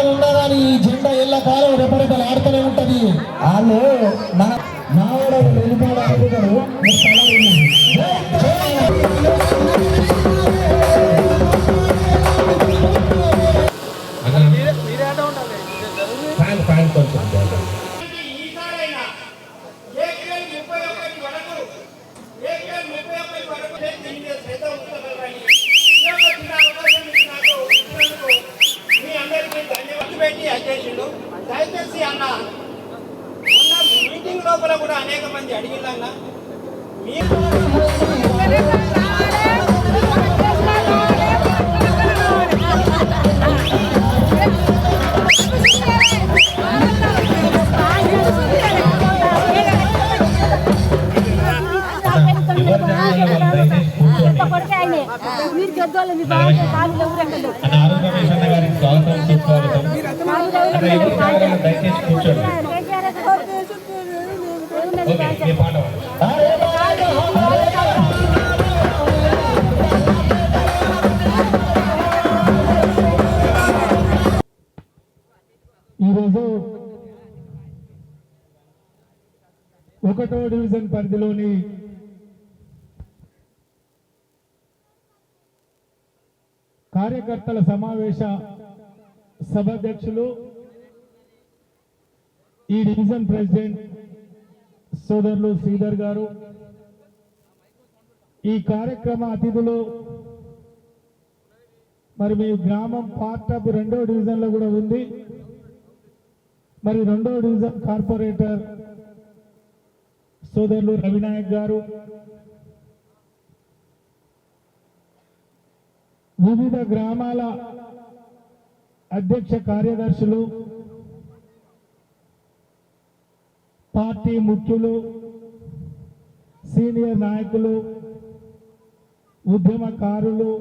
కాలం ఉన్నా కానీ ఈ జెండా ఎల్ల కాలం రెపరెపలు ఆడుతూనే ఉంటది. వాళ్ళు మన నావడం వెళ్ళిపోవడం అధ్యక్షుడు దయచేసి అన్న ఉన్న మీటింగ్ లోపల కూడా అనేక మంది అడిగిందన్న ఈరోజు 1వ డివిజన్ పరిధిలోని కార్యకర్తల సమావేశ సభాధ్యక్షులు ఈ డివిజన్ ప్రెసిడెంట్ సోదరులు శ్రీధర్ గారు, ఈ కార్యక్రమ అతిథులు, మరి మీ గ్రామం పార్ట్ ఆఫ్ 2వ డివిజన్లో కూడా ఉంది. మరి 2వ డివిజన్ కార్పొరేటర్ సోదరులు రవినాయక్ గారు, వివిధ గ్రామాల అధ్యక్ష కార్యదర్శులు, పార్టీ ముఖ్యులు, సీనియర్ నాయకులు, ఉద్యమకారులు,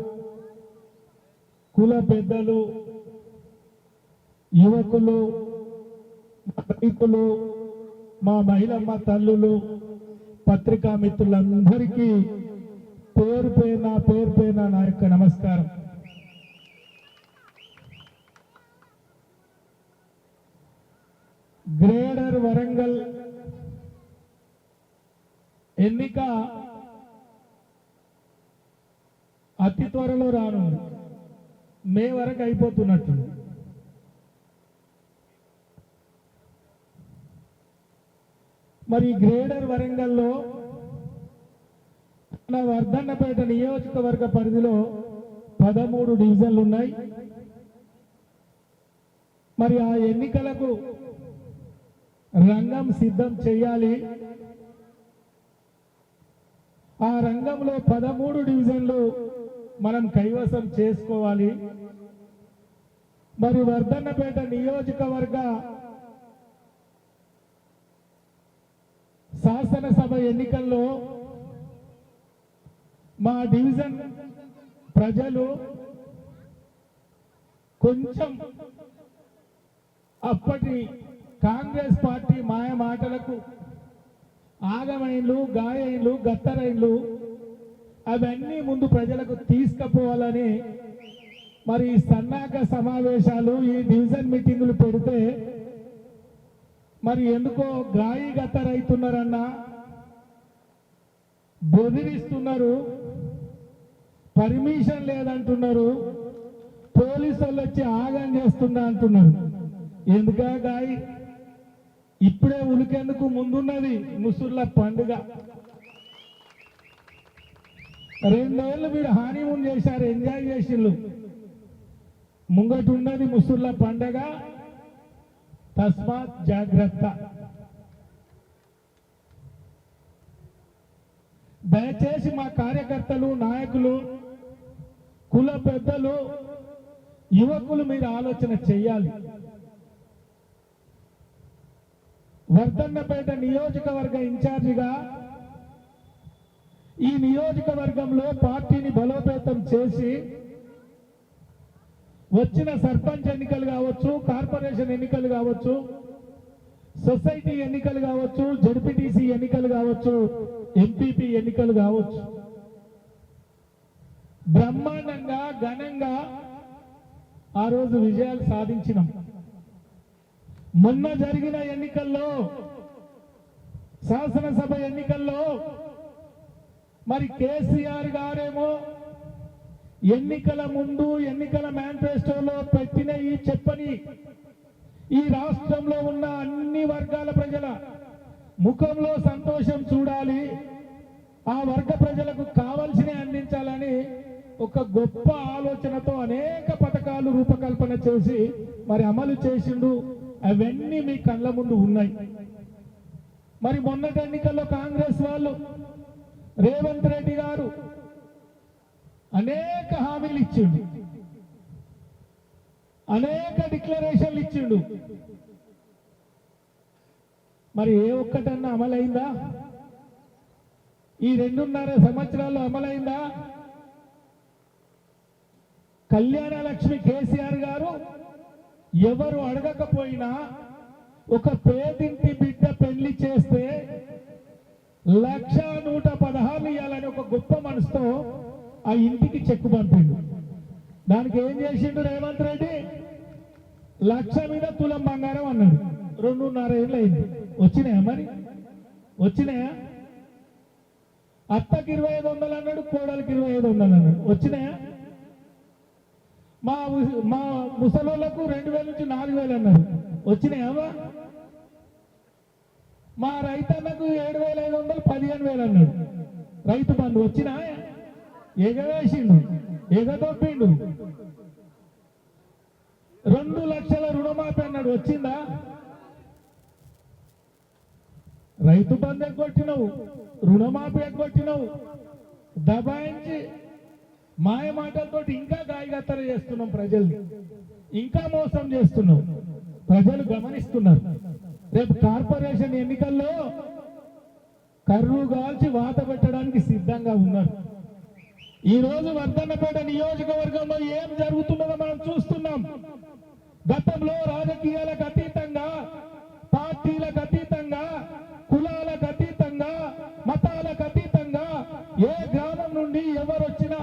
కుల పెద్దలు, యువకులు, రైతులు, మా మహిళమ్మ తల్లులు, పత్రికా మిత్రులందరికీ పేరు పేరున నా యొక్క నమస్కారం. గ్రేటర్ వరంగల్ ఎన్నిక అతి త్వరలో రానుంది. మే వరకు అయిపోతున్నట్టు. మరి గ్రేటర్ వరంగల్లో మన వర్ధన్నపేట నియోజకవర్గ పరిధిలో 13 డివిజన్లు ఉన్నాయి. మరి ఆ ఎన్నికలకు రంగం సిద్ధం చేయాలి. ఆ రంగంలో 13 డివిజన్లు మనం కైవసం చేసుకోవాలి. మరి వర్ధన్నపేట నియోజకవర్గ శాసనసభ ఎన్నికల్లో మా డివిజన్ ప్రజలు కొంచెం అప్పటి కాంగ్రెస్ పార్టీ మాయ మాటలకు ఆగమైన్లు, గాయైన్లు, గత్తరైన్లు అవన్నీ ముందు ప్రజలకు తీసుకుపోవాలని మరి సన్నాహక సమావేశాలు, ఈ డివిజన్ మీటింగులు పెడితే మరి ఎందుకో గాయి గత్తరైతున్నారన్నా, బెదిరిస్తున్నారు, పర్మిషన్ లేదంటున్నారు, పోలీసు వాళ్ళు వచ్చి ఆగం చేస్తున్నా అంటున్నారు. ఎందుక గాయి? ఇప్పుడే ఉలికేందుకు ముందున్నది ముసుర్ల పండుగ. 2 ఏళ్ళు మీరు హానీమూన్ చేశారు, ఎంజాయ్ చేసిళ్ళు. ముంగటి ఉన్నది ముసుర్ల పండుగ. తస్మాత్ జాగ్రత్త. దయచేసి మా కార్యకర్తలు, నాయకులు, కుల పెద్దలు, యువకులు మీరు ఆలోచన చెయ్యాలి. వర్ధన్నపేట నియోజకవర్గ ఇన్ఛార్జిగా ఈ నియోజకవర్గంలో పార్టీని బలోపేతం చేసి వచ్చిన సర్పంచ్ ఎన్నికలు కావచ్చు, కార్పొరేషన్ ఎన్నికలు కావచ్చు, సొసైటీ ఎన్నికలు కావచ్చు, జడ్పీటీసీ ఎన్నికలు కావచ్చు, ఎంపీపీ ఎన్నికలు కావచ్చు, బ్రహ్మాండంగా ఘనంగా ఆ రోజు విజయాలు సాధించినాం. మొన్న జరిగిన ఎన్నికల్లో, శాసనసభ ఎన్నికల్లో మరి కేసీఆర్ గారేమో ఎన్నికల ముందు ఎన్నికల మేనిఫెస్టోలో పెట్టిన ఈ చెప్పని ఈ రాష్ట్రంలో ఉన్న అన్ని వర్గాల ప్రజల ముఖంలో సంతోషం చూడాలి, ఆ వర్గ ప్రజలకు కావాల్సినవి అందించాలని ఒక గొప్ప ఆలోచనతో అనేక పథకాలు రూపకల్పన చేసి మరి అమలు చేసిండు. అవన్నీ మీ కళ్ళ ముందు ఉన్నాయి. మరి మొన్నటి ఎన్నికల్లో కాంగ్రెస్ వాళ్ళు, రేవంత్ రెడ్డి గారు అనేక హామీలు ఇచ్చిండు, అనేక డిక్లరేషన్లు ఇచ్చిండు. మరి ఏ ఒక్కటన్నా అమలైందా? ఈ 2.5 సంవత్సరాల్లో అమలైందా? కళ్యాణ లక్ష్మి కేసీఆర్ గారు ఎవరు అడగకపోయినా ఒక పేదింటి బిడ్డ పెళ్లి చేస్తే 1,116 ఇవ్వాలని ఒక గొప్ప మనసుతో ఆ ఇంటికి చెక్కు పంపిండు. దానికి ఏం చేసిండు రేవంత్ రెడ్డి? 1,00,000 మీద తులం బంగారం అన్నాడు. 2.5 ఏళ్ళు అయింది. వచ్చినాయా? మరి వచ్చినాయా? అత్తకి 2,500 అన్నాడు, కోడలికి 2,500 అన్నాడు. వచ్చినాయా? మా ముసలోళ్లకు 2,000 నుంచి 4,000 అన్నారు. వచ్చినాయా? మా రైతన్నకు 7,500 15,000 అన్నాడు. రైతు బంధు వచ్చినా? ఎగవేసిండు, ఎగదొప్పిండు. 2 లక్షల రుణమాఫీ అన్నాడు. వచ్చిందా? రైతు బంధు ఎగ్గొట్టినవు, రుణమాఫీ ఎగ్గొట్టినవు, దబాయించి మాయ మాటలతో ఇంకా గాయగత్తర చేస్తున్నాం ప్రజల్ని, ఇంకా మోసం చేస్తున్నాం. ప్రజలు గమనిస్తున్నారు. రేపు కార్పొరేషన్ ఎన్నికల్లో కర్రు గాల్చి వాత పెట్టడానికి సిద్ధంగా ఉన్నారు. ఈ రోజు వర్ధన్నపేట నియోజకవర్గంలో ఏం జరుగుతున్నదో మనం చూస్తున్నాం. గతంలో రాజకీయాలకు అతీతంగా, పార్టీలకు అతీతంగా, కులాలకు అతీతంగా, మతాలకు అతీతంగా ఏ గ్రామం నుండి ఎవరు వచ్చినా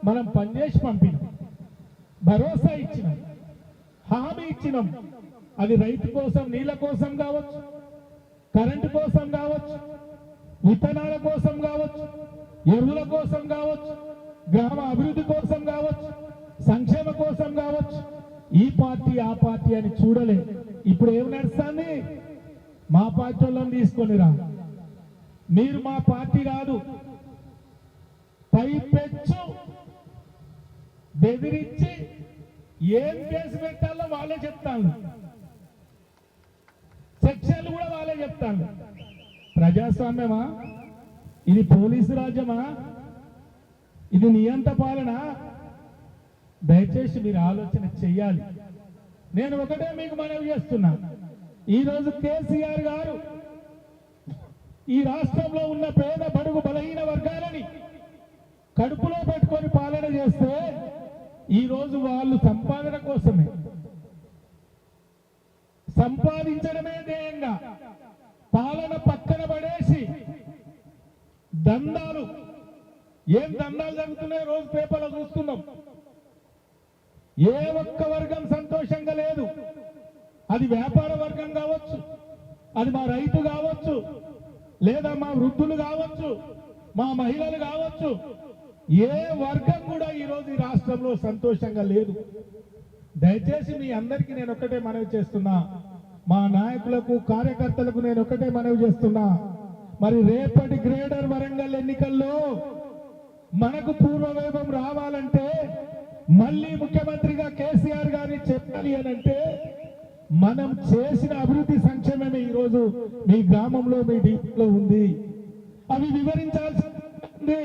మనం పనిచేసి పంపినాం, భరోసా ఇచ్చినాం, హామీ ఇచ్చినాం. అది రైతు కోసం, నీళ్ళ కోసం కావచ్చు, కరెంటు కోసం కావచ్చు, విత్తనాల కోసం కావచ్చు, ఎరువుల కోసం కావచ్చు, గ్రామ అభివృద్ధి కోసం కావచ్చు, సంక్షేమ కోసం కావచ్చు. ఈ పార్టీ ఆ పార్టీ అని చూడలే. ఇప్పుడు ఏం నడుస్తుంది? మా పార్టీ వాళ్ళని తీసుకొనిరా, మీరు మా పార్టీ కాదు, పైపెచ్చు బెదిరించి ఏం కేసు పెట్టాలో వాళ్ళే చెప్తాను, సెక్షన్లు కూడా వాళ్ళే చెప్తాను. ప్రజాస్వామ్యమా ఇది? పోలీసు రాజ్యమా ఇది? నియంత పాలన? దయచేసి మీరు ఆలోచన చెయ్యాలి. నేను ఒకటే మీకు మనవి చేస్తున్నా. ఈరోజు కేసీఆర్ గారు ఈ రాష్ట్రంలో ఉన్న పేద బడుగు బలహీన వర్గాలని కడుపులో పెట్టుకొని పాలన చేస్తే ఈరోజు వాళ్ళు సంపాదన కోసమే, సంపాదించడమే ధ్యేయంగా పాలన పక్కన పడేసి దందాలు, ఏం దందాలు జరుగుతున్నాయో రోజు పేపర్లో చూస్తున్నాం. ఏ ఒక్క వర్గం సంతోషంగా లేదు. అది వ్యాపార వర్గం కావచ్చు, అది మా రైతు కావచ్చు, లేదా మా వృద్ధులు కావచ్చు, మా మహిళలు కావచ్చు. ఏ వర్గం కూడా ఈరోజు ఈ రాష్ట్రంలో సంతోషంగా లేదు. దయచేసి మీ అందరికీ నేను ఒకటే మనవి చేస్తున్నా, మా నాయకులకు, కార్యకర్తలకు నేను ఒకటే మనవి చేస్తున్నా. మరి రేపటి గ్రేటర్ వరంగల్ ఎన్నికల్లో మనకు పూర్వవైభవం రావాలంటే, మళ్ళీ ముఖ్యమంత్రిగా కేసీఆర్ గారిని చెప్పాలి అనంటే, మనం చేసిన అభివృద్ధి సంక్షేమమే ఈరోజు మీ గ్రామంలో, మీ డిస్ట్రిక్ట్లో ఉంది. అవి వివరించాల్సి ఉంది,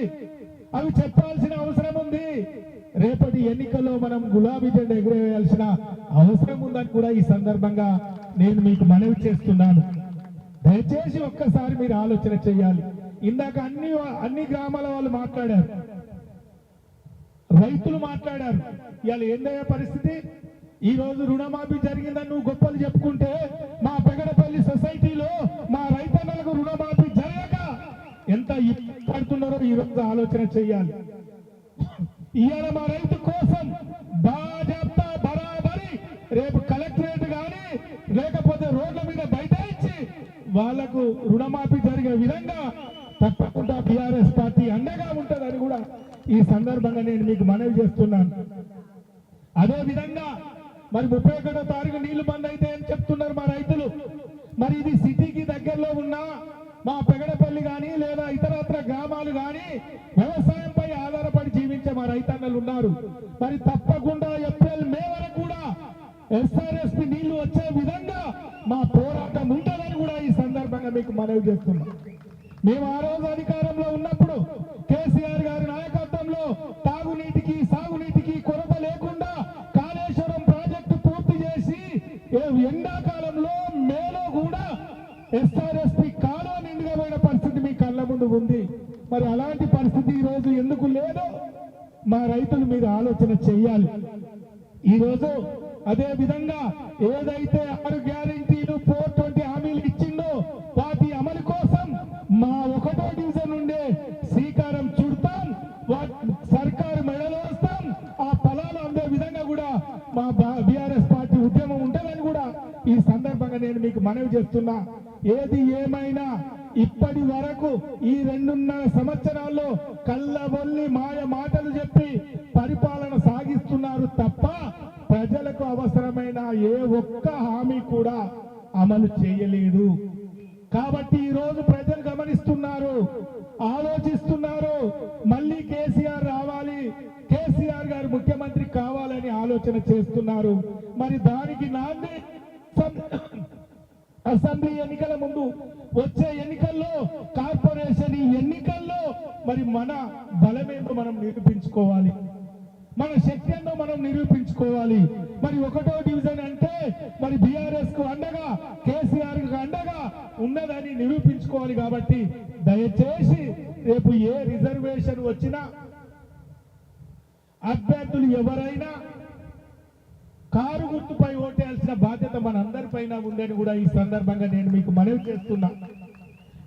అవి చెప్పాల్సిన అవసరం ఉంది. రేపటి ఎన్నికల్లో మనం గులాబీ జెండా ఎగురవేయాల్సిన అవసరం ఉందని కూడా ఈ సందర్భంగా నేను మీకు మనవి చేస్తున్నాను. దయచేసి ఒక్కసారి మీరు ఆలోచన చేయాలి. ఇందాక అన్ని గ్రామాల వాళ్ళు మాట్లాడారు, రైతులు మాట్లాడారు. ఇవాళ ఏందయ్యా పరిస్థితి? ఈ రోజు రుణమాఫీ జరిగిందని నువ్వు గొప్పలు చెప్పుకుంటే, మా పెగడపల్లి సొసైటీలో మా రైతన్నలకు రుణమాఫీ జరగక ఎంత ఇబ్బంది పడుతున్నారో ఈ రోజు ఆలోచన చేయాలి. ఇవాళ మా రైతు కోసం బాధ్యత బరాబరి రేపు కలెక్టరేట్ కానీ, లేకపోతే రోడ్ల మీద బైఠాయించి వాళ్లకు రుణమాఫీ జరిగే విధంగా తప్పకుండా టిఆర్ఎస్ పార్టీ అండగా ఉంటుందని కూడా ఈ సందర్భంగా నేను మీకు మనవి చేస్తున్నాను. అదే విధంగా మరి 31వ తారీఖు నీళ్లు బంద్ అయితే అని చెప్తున్నారు మా రైతులు. మరి ఇది సిటీకి దగ్గరలో ఉన్న మా పెగడపల్లి కానీ లేదా ఇతరత్ర గ్రామాలు కానీ వ్యవసాయంపై ఆధారపడి జీవించే మా రైతన్నలు ఉన్నారు. మరి తప్పకుండా ఏప్రిల్ మే వరకు కూడా ఎస్ఆర్ఎస్పి నీళ్లు వచ్చే విధంగా మా పోరాటం ఉంటుందని కూడా ఈ సందర్భంగా మీకు మనవి చేస్తున్నాం. మేము ఆ రోజు అధికారంలో ఉన్నప్పుడు కేసీఆర్ గారి నాయకత్వంలో తాగునీటికి సాగునీటికి కొరత లేకుండా కాళేశ్వరం ప్రాజెక్టు పూర్తి చేసి ఎండాకాలంలో మేలో కూడా ఎస్ఆర్ఎస్పి కాలువ నిండుగా పోయిన పరిస్థితి మీ కళ్ళ ముందు ఉంది. మరి అలాంటి పరిస్థితి ఈ రోజు ఎందుకు లేదో మా రైతులు మీరు ఆలోచన చేయాలి. ఈ రోజు అదే విధంగా ఏదైతే 6 గ్యారెంటీలు 420 హామీలు ఇచ్చిందో వాటి అమలు కోసం మా 1వ డివిజన్ నుండే శ్రీకారం చుడతాం, సర్కారు మెడలో వస్తాం. ఆ ఫలాలు అందే విధంగా కూడా మా బీఆర్ఎస్ పార్టీ ఉద్యమం ఉంటుందని కూడా ఈ సందర్భంగా నేను మీకు మనవి చేస్తున్నా. ఏది ఏమైనా ఇప్పటి వరకు ఈ 2.5 సంవత్సరాల్లో కళ్ళబొల్లి మాయ మాటలు చెప్పి పరిపాలన సాగిస్తున్నారు తప్ప ప్రజలకు అవసరమైన ఏ ఒక్క హామీ కూడా అమలు చేయలేదు. కాబట్టి ఈ రోజు ప్రజలు గమనిస్తున్నారు, ఆలోచిస్తున్నారు. మళ్ళీ కేసీఆర్ రావాలి, కేసీఆర్ గారు ముఖ్యమంత్రి కావాలని ఆలోచన చేస్తున్నారు. మరి దానికి నాంది అసెంబ్లీ ఎన్నికల ముందు వచ్చే ఎన్నికల్లో, కార్పొరేషన్ ఎన్నికల్లో మరి మన బలమేందో మనం నిరూపించుకోవాలి, మన శక్తి ఏందో మనం నిరూపించుకోవాలి. మరి 1వ డివిజన్ అంటే మరి బీఆర్ఎస్ కు అండగా కేసీఆర్ కు అండగా ఉన్నదని నిరూపించుకోవాలి. కాబట్టి దయచేసి రేపు ఏ రిజర్వేషన్ వచ్చినా అభ్యర్థులు ఎవరైనా కారు గుర్తుపై ఓటేయాల్సిన బాధ్యత మనందరిపైన ఉందని కూడా ఈ సందర్భంగా నేను మీకు మనవి చేస్తున్నా.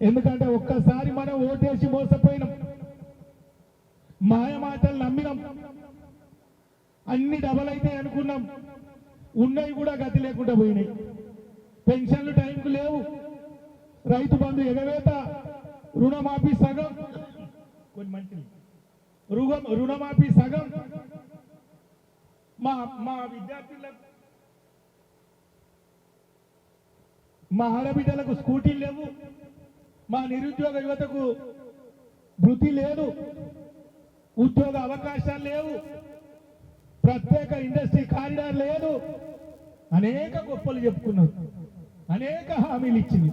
ఎందుకంటే ఒక్కసారి మనం ఓటేసి మోసపోయినాం, మాయమాటలు నమ్మినాం, అన్ని డబల్ అయితే అనుకున్నాం, ఉన్నాయి కూడా గతి లేకుండా పోయినాయి. పెన్షన్లు టైంకు లేవు, రైతు బంధు ఎగవేత, రుణమాఫీ సగం, కొన్ని మంచి రుణమాఫీ సగం, మా విద్యార్థులకు మా ఆడబిడ్డలకు స్కూటీలు లేవు, మా నిరుద్యోగ యువతకు వృత్తి లేదు, ఉద్యోగ అవకాశాలు లేవు, ప్రత్యేక ఇండస్ట్రీ కారిడార్ లేదు. అనేక గొప్పలు చెప్పుకున్నారు, అనేక హామీలు ఇచ్చింది.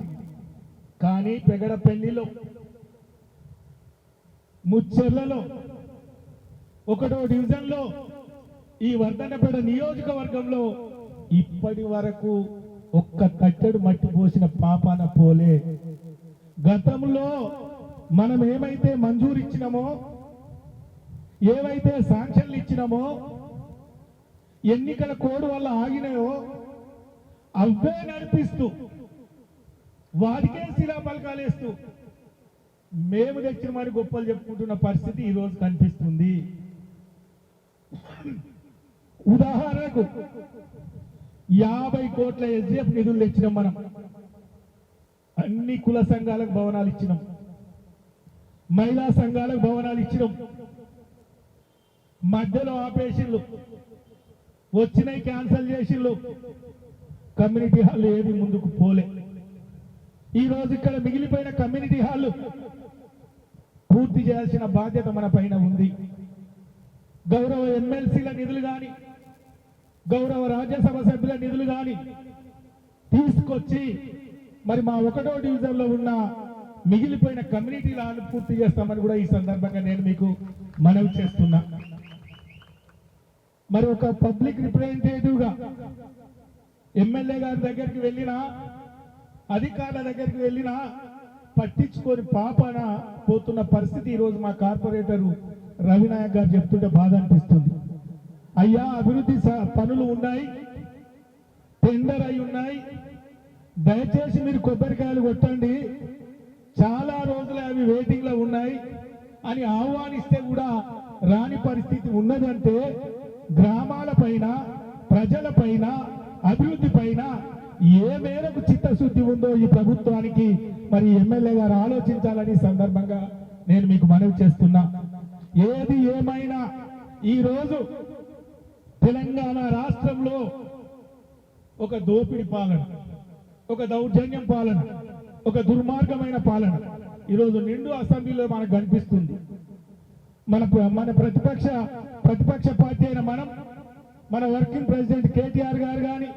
కానీ పెగడపల్లిలో, ముచ్చెర్లలో, 1వ డివిజన్లో, ఈ వర్ధన్నపేట నియోజకవర్గంలో ఇప్పటి వరకు ఒక్క కట్టెడు మట్టి పోసిన పాపాన పోలే. గతంలో మనం ఏమైతే మంజూరు ఇచ్చినామో, ఏవైతే శాంక్షన్లు ఇచ్చినామో, ఎన్నికల కోడ్ వల్ల ఆగినాయో అవే నడిపిస్తూ వాటికే శిలాఫలకాలు వేస్తూ మేము తెచ్చినమని గొప్పలు చెప్పుకుంటున్న పరిస్థితి ఈ రోజు కనిపిస్తుంది. ఉదాహరణకు 50 కోట్ల ఎస్డిఎఫ్ నిధులు తెచ్చినాం మనం. అన్ని కుల సంఘాలకు భవనాలు ఇచ్చినాం, మహిళా సంఘాలకు భవనాలు ఇచ్చినాం. మధ్యలో ఆపేసిళ్ళు, వచ్చినాయి క్యాన్సల్ చేసిళ్ళు, కమ్యూనిటీ హాల్ ఏది ముందుకు పోలే. ఈ రోజు ఇక్కడ మిగిలిపోయిన కమ్యూనిటీ హాల్ పూర్తి చేయాల్సిన బాధ్యత మన పైన ఉంది. గౌరవ ఎమ్మెల్సీల నిధులు కానీ, గౌరవ రాజ్యసభ సభ్యుల నిధులు కానీ తీసుకొచ్చి మరి మా 1వ డివిజన్లో ఉన్న మిగిలిపోయిన కమ్యూనిటీ హాల్ పూర్తి చేస్తామని కూడా ఈ సందర్భంగా నేను మీకు మనవి చేస్తున్నా. మరి ఒక పబ్లిక్ రిప్రజెంటేటివ్ గా ఎమ్మెల్యే గారి దగ్గరికి వెళ్ళినా, అధికారుల దగ్గరికి వెళ్ళినా పట్టించుకొని పాపన పోతున్న పరిస్థితి ఈరోజు మా కార్పొరేటర్ రవినాయక్ గారు చెప్తుంటే బాధ అనిపిస్తుంది. అయ్యా, అభివృద్ధి పనులు ఉన్నాయి, టెండర్ అయి ఉన్నాయి, దయచేసి మీరు కొబ్బరికాయలు కొట్టండి, చాలా రోజులు అవి వెయిటింగ్ లో ఉన్నాయి అని ఆహ్వానిస్తే కూడా రాని పరిస్థితి ఉన్నదంటే గ్రామాల పైన, ప్రజల పైన, అభివృద్ధి పైన ఏ మేరకు చిత్తశుద్ధి ఉందో ఈ ప్రభుత్వానికి మరి ఎమ్మెల్యే గారు ఆలోచించాలని సందర్భంగా నేను మీకు మనవి చేస్తున్నా. ఏది ఏమైనా ఈ రోజు తెలంగాణ రాష్ట్రంలో ఒక దోపిడి పాలన, ఒక దౌర్జన్యం పాలన, ఒక దుర్మార్గమైన పాలన ఈరోజు నిండు అసెంబ్లీలో మనకు కనిపిస్తుంది. మన ప్రతిపక్ష పార్టీ అయిన మన వర్కింగ్ ప్రెసిడెంట్ కేటీఆర్ గారు కానీ,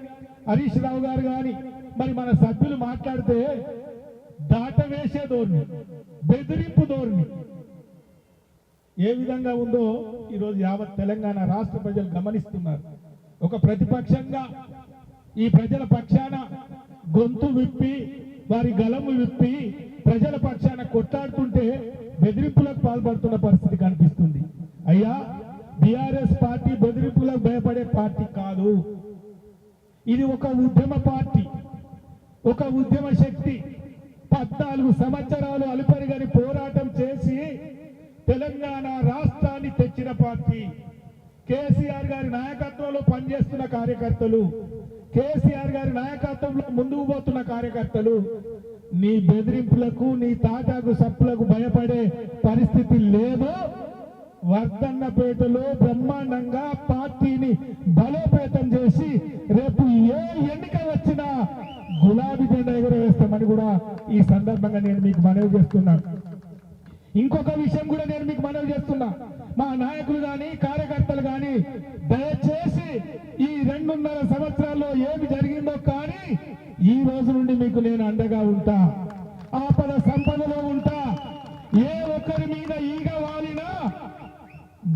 హరీష్ రావు గారు కానీ, మరి మన సభ్యులు మాట్లాడితే దాటవేసే ధోరణి, బెదిరింపు ధోరణి ఏ విధంగా ఉందో ఈరోజు యావత్ తెలంగాణ రాష్ట్ర ప్రజలు గమనిస్తున్నారు. ఒక ప్రతిపక్షంగా ఈ ప్రజల పక్షాన గొంతు విప్పి, వారి గలము విప్పి ప్రజల పక్షాన కొట్లాడుతుంటే బెదిరింపులకు పాల్పడుతున్న పరిస్థితి కనిపిస్తుంది. అయ్యా, బీఆర్ఎస్ పార్టీ బెదిరింపులకు భయపడే పార్టీ కాదు. ఇది ఒక ఉద్యమ పార్టీ, ఒక ఉద్యమ శక్తి. 14 సంవత్సరాలు అలుపరిగని పోరాటం చేసి తెలంగాణ రాష్ట్రాన్ని తెచ్చిన పార్టీ. కేసీఆర్ గారి నాయకత్వంలో పనిచేస్తున్న కార్యకర్తలు, కేసీఆర్ గారి నాయకత్వంలో ముందుకు పోతున్న కార్యకర్తలు నీ బెదిరింపులకు, నీ తాటాకు సప్పులకు భయపడే పరిస్థితి లేదు. వర్ధన్నపేటలో బ్రహ్మాండంగా పార్టీని బలోపేతం చేసి రేపు ఏ ఎన్నిక వచ్చినా గులాబీ జెండా ఎగురవేస్తామని కూడా ఈ సందర్భంగా నేను మీకు మనవి చేస్తున్నాను. ఇంకొక విషయం కూడా నేను మీకు మనవి చేస్తున్నా. మా నాయకులు కానీ, కార్యకర్తలు కానీ దయచేసి ఈ 2.5 సంవత్సరాల్లో ఏమి జరిగిందో కానీ ఈ రోజు నుండి మీకు నేను అండగా ఉంటా, ఆపద సంపదలో ఉంటా. ఏ ఒక్కరి మీద ఈగ వాలినా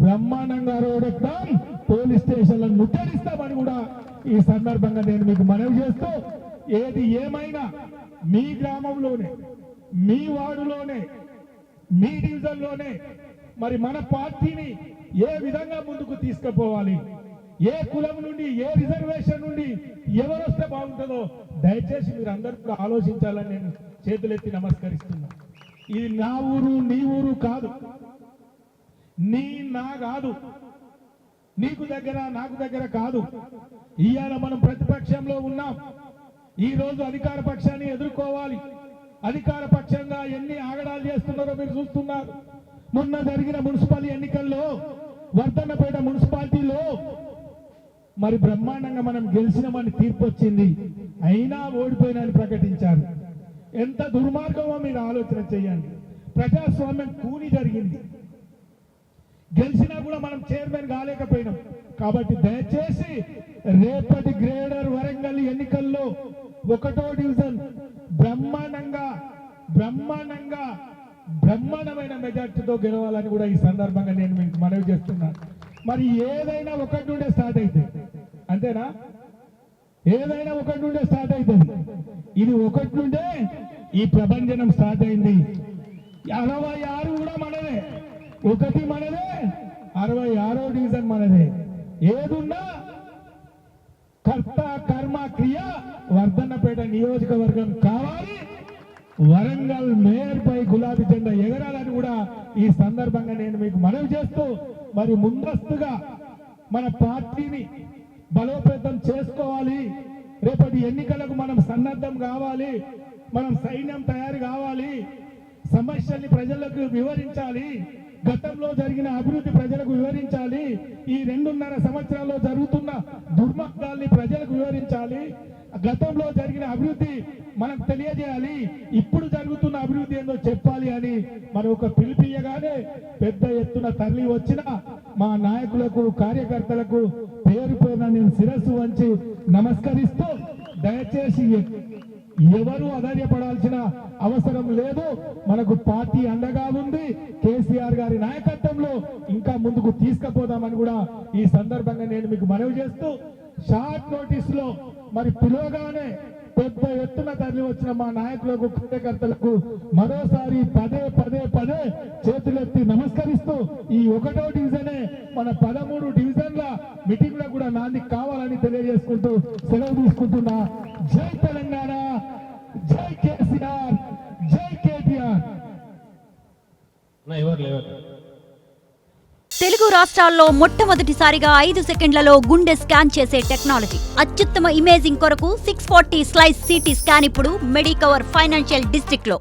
బ్రహ్మాండంగా రోడెక్తాం, పోలీస్ స్టేషన్లను ముట్టడిస్తామని కూడా ఈ సందర్భంగా నేను మీకు మనవి చేస్తూ, ఏది ఏమైనా మీ గ్రామంలోనే, మీ వార్డులోనే, మీ డివిజన్లోనే మరి మన పార్టీని ఏ విధంగా ముందుకు తీసుకుపోవాలి, ఏ కులం నుండి, ఏ రిజర్వేషన్ నుండి ఎవరు వస్తే బాగుంటుందో దయచేసి మీరు అందరూ కూడా ఆలోచించాలని నేను చేతులెత్తి నమస్కరిస్తున్నా. ఇది నా ఊరు, నీ ఊరు కాదు, నా కాదు, నీకు దగ్గర నాకు దగ్గర కాదు. ఇవాళ మనం ప్రతిపక్షంలో ఉన్నాం. ఈ రోజు అధికార పక్షాన్ని ఎదుర్కోవాలి. అధికార పక్షంగా ఎన్ని ఆగడాలు చేస్తున్నారో మీరు చూస్తున్నారు. మొన్న జరిగిన మున్సిపల్ ఎన్నికల్లో వర్ధన్నపేట మున్సిపాలిటీలో మరి బ్రహ్మాండంగా మనం గెలిచినామని తీర్పు వచ్చింది. అయినా ఓడిపోయినని ప్రకటించారు. ఎంత దుర్మార్గమో మీరు ఆలోచన చేయండి. ప్రజాస్వామ్యం కూని జరిగింది. గెలిచినా కూడా మనం చైర్మన్ కాలేకపోయినాం. కాబట్టి దయచేసి రేపటి గ్రేటర్ వరంగల్ ఎన్నికల్లో 1వ డివిజన్ బ్రహ్మాండమైన మెజార్టీతో గెలవాలని కూడా ఈ సందర్భంగా నేను మీకు మనవి చేస్తున్నాను. మరి ఏదైనా 1 నుండే స్టార్ట్ అవుతుంది, అంతేనా? ఏదైనా 1 నుండే స్టార్ట్ అవుతుంది. ఇది 1 నుండే ఈ ప్రభంజనం స్టార్ట్ అయింది. 66 కూడా మనదే, 1 మనదే, 66వ డివిజన్ మనదే. ఏదున్నా కర్త కర్మ క్రియ వర్ధన్నపేట నియోజకవర్గం కావాలి. వరంగల్ మేయర్ పై గులాబీ జెండా ఎగరాలని కూడా ఈ సందర్భంగా నేను మీకు మనవి చేస్తూ, మరి ముందస్తుగా మన పార్టీని బలోపేతం చేసుకోవాలి. రేపటి ఎన్నికలకు మనం సన్నద్ధం కావాలి, మనం సైన్యం తయారు కావాలి, సమస్యల్ని ప్రజలకు వివరించాలి, గతంలో జరిగిన అభివృద్ధి ప్రజలకు వివరించాలి, ఈ 2.5 సంవత్సరాల్లో జరుగుతున్న దుర్మార్గాల్ని ప్రజలకు వివరించాలి, గతంలో జరిగిన అభివృద్ధి మనకు తెలియజేయాలి, ఇప్పుడు జరుగుతున్న అభివృద్ధి ఏందో చెప్పాలి అని మనం ఒక పిలిపియగానే పెద్ద ఎత్తున తరలి వచ్చిన మా నాయకులకు, కార్యకర్తలకు పేరు పేరున నేను శిరస్సు వంచి నమస్కరిస్తూ, దయచేసి ఎవరు అధైర్యపడాల్సిన అవసరం లేదు. మనకు పార్టీ అండగా ఉంది. కేసీఆర్ గారి నాయకత్వంలో ఇంకా ముందుకు తీసుకుపోదామని కూడా ఈ సందర్భంగా నేను మీకు మనవి చేస్తూ, షార్ట్ నోటీస్ లో మరి పిలువగానే పెద్ద ఎత్తున తరలి వచ్చిన మా నాయకులకు, కార్యకర్తలకు మరోసారి పదే చేతులెత్తి నమస్కరిస్తూ, ఈ 1వ డివిజనే మన 13 డివిజన్ల మీటింగ్ లో కూడా నాంది కావాలని తెలియజేసుకుంటూ సెలవు తీసుకుంటున్నా. జై తెలంగాణ, జై కేసీఆర్, జై కేటీఆర్. ఎవరు తెలుగు రాష్ట్రాల్లో మొట్టమొదటిసారిగా 5 సెకండ్లలో గుండె స్కాన్ చేసే టెక్నాలజీ. అత్యుత్తమ ఇమేజింగ్ కొరకు 640 స్లైస్ సిటీ స్కాన్ ఇప్పుడు మెడికవర్ ఫైనాన్షియల్ డిస్ట్రిక్ట్ లో.